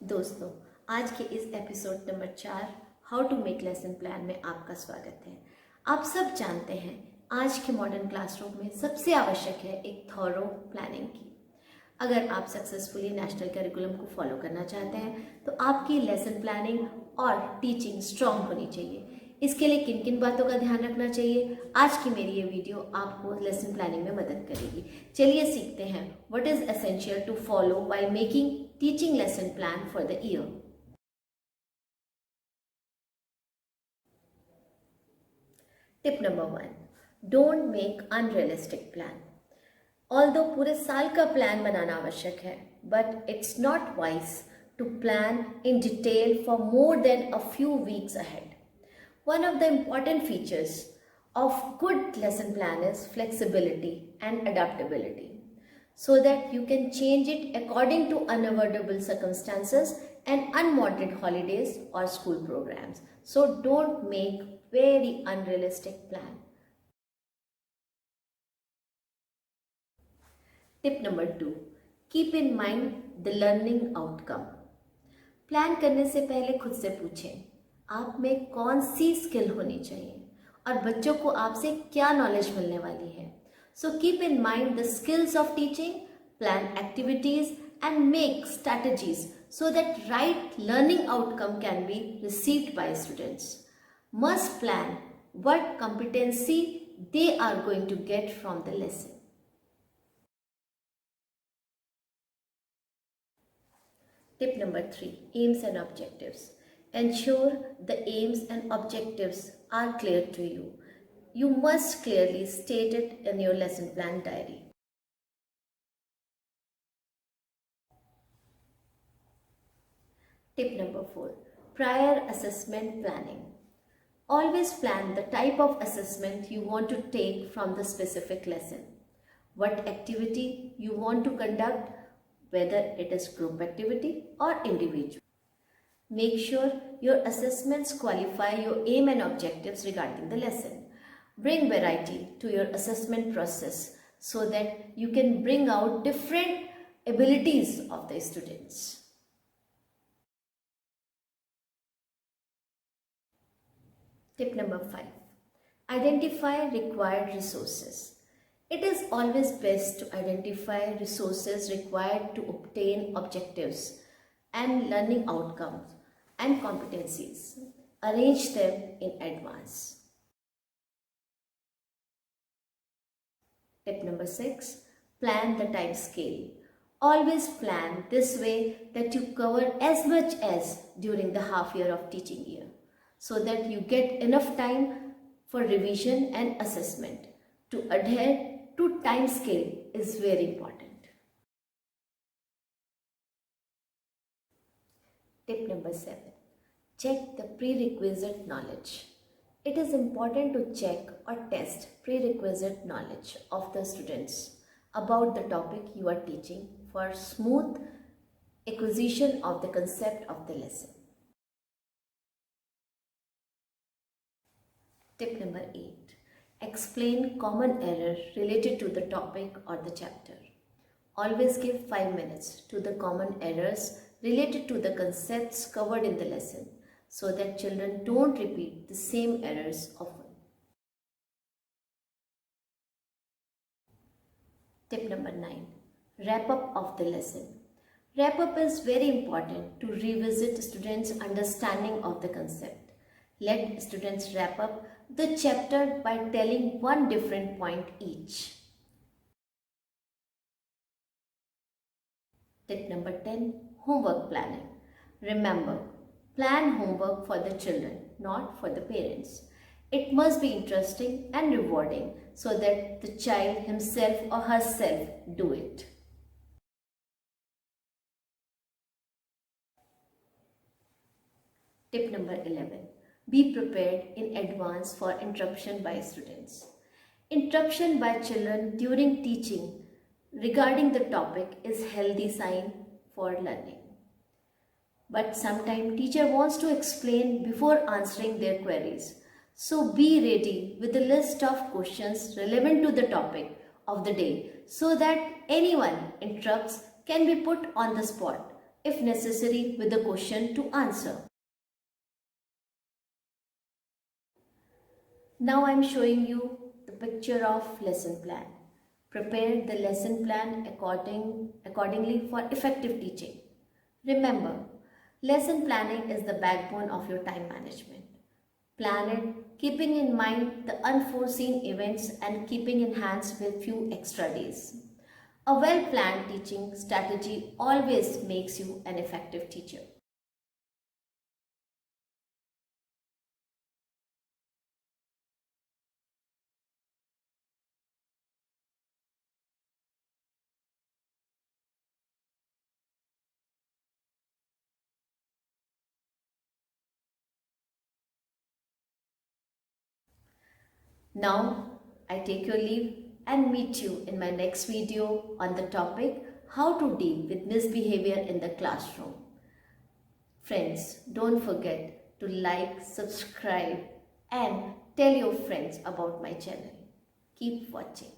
दोस्तों, आज के इस episode number 4 how to make lesson plan में आपका स्वागत है। आप सब जानते हैं आज के मॉडर्न क्लासरूम में सबसे आवश्यक है एक थॉरो प्लानिंग की। अगर आप सक्सेसफुली नेशनल करिकुलम को फॉलो करना चाहते हैं तो आपकी लेसन प्लानिंग और टीचिंग स्ट्रॉन्ग होनी चाहिए। इसके लिए किन किन बातों का ध्यान रखना चाहिए, आज की मेरी ये वीडियो आपको लेसन प्लानिंग में मदद करेगी। चलिए सीखते हैं what is essential to follow while making teaching lesson plan for the year. Tip number 1, don't make unrealistic plan. Although पूरे साल का प्लान बनाना आवश्यक है, but it's not wise to plan in detail for more than a few weeks ahead. One of the important features of good lesson plan is flexibility and adaptability, so that you can change it according to unavoidable circumstances and unwanted holidays or school programs. So don't make very unrealistic plan. Tip number 2, keep in mind the learning outcome. Plan करने से पहले खुद से पूछें आप में कौन सी skill होनी चाहिए और बच्चों को आपसे क्या नॉलेज मिलने वाली है। So keep in mind the skills of teaching, plan activities and make strategies so that right learning outcome can be received by students. Must plan what competency they are going to get from the lesson. Tip number 3, aims and objectives. Ensure the aims and objectives are clear to you. You must clearly state it in your lesson plan diary. Tip number 4, prior assessment planning. Always plan the type of assessment you want to take from the specific lesson. What activity you want to conduct, whether it is group activity or individual. Make sure your assessments qualify your aim and objectives regarding the lesson. Bring variety to your assessment process so that you can bring out different abilities of the students. Tip number 5, identify required resources. It is always best to identify resources required to obtain objectives and learning outcomes and competencies. Arrange them in advance. Tip number 6, plan the time scale. Always plan this way that you cover as much as during the half year of teaching year, so that you get enough time for revision and assessment. To adhere to time scale is very important. Tip number 7, check the prerequisite knowledge. It is important to check or test prerequisite knowledge of the students about the topic you are teaching for smooth acquisition of the concept of the lesson. Tip number 8, explain common error related to the topic or the chapter. Always give 5 minutes to the common errors related to the concepts covered in the lesson, so that children don't repeat the same errors often. Tip number 9, wrap up of the lesson. Wrap up is very important to revisit students' understanding of the concept. Let students wrap up the chapter by telling one different point each. Tip number 10, homework planning. Remember, plan homework for the children, not for the parents. It must be interesting and rewarding so that the child himself or herself do it. Tip number 11, be prepared in advance for interruption by students. Interruption by children during teaching regarding the topic is healthy sign for learning. But sometimes teacher wants to explain before answering their queries. So be ready with a list of questions relevant to the topic of the day so that anyone interrupts can be put on the spot if necessary with the question to answer. Now I am showing you the picture of lesson plan. Prepare the lesson plan accordingly for effective teaching. Remember, lesson planning is the backbone of your time management. Plan it, keeping in mind the unforeseen events and keeping in hands with few extra days. A well-planned teaching strategy always makes you an effective teacher. Now, I take your leave and meet you in my next video on the topic how to deal with misbehavior in the classroom. Friends, don't forget to like, subscribe and tell your friends about my channel. Keep watching.